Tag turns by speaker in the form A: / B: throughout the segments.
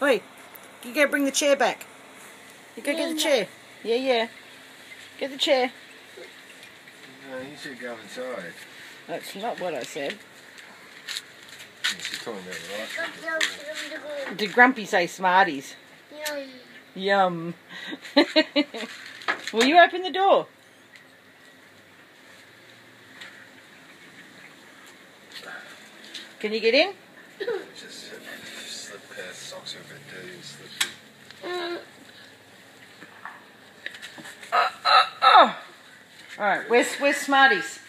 A: Oi, you go bring the chair back. You go get the chair. Yeah. Get the chair.
B: No, you should go inside.
A: That's not what I said.
B: Yeah, she's talking about the right.
A: Did Grumpy say Smarties? Yum. Will you open the door? Can you get in?
B: Just slip past socks are a bit dirty and slippy.
A: Alright, where's Smarties?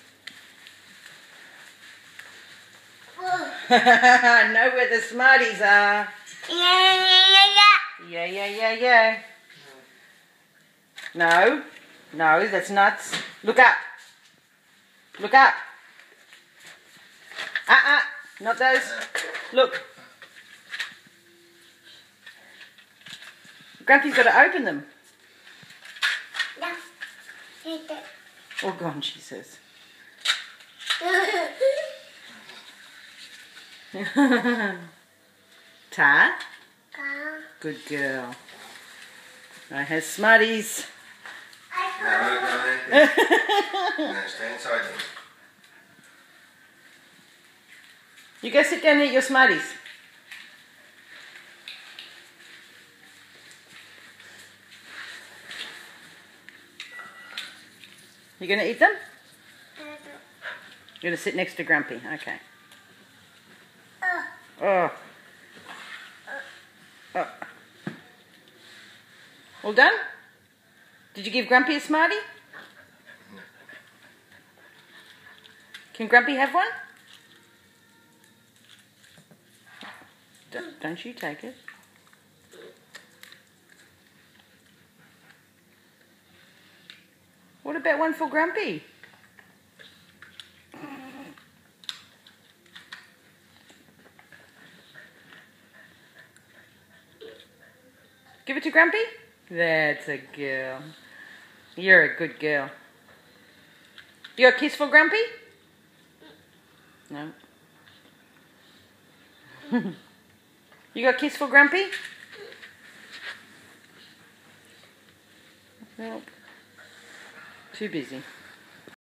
A: I know where the Smarties are. Yeah. No, that's nuts. Look up. Look up. Not those. Look. Grumpy's got to open them. All gone, she says. Ta? Good girl. I have Smarties.
B: No, stay inside then.
A: You go sit down and eat your Smarties. You going to eat them? You're going to sit next to Grumpy. Okay. Oh. All done? Did you give Grumpy a Smartie? Can Grumpy have one? Don't you take it. What about one for Grumpy? Give it to Grumpy? That's a girl. You're a good girl. You got a kiss for Grumpy? No. You got a kiss for Grumpy? Nope. Too busy.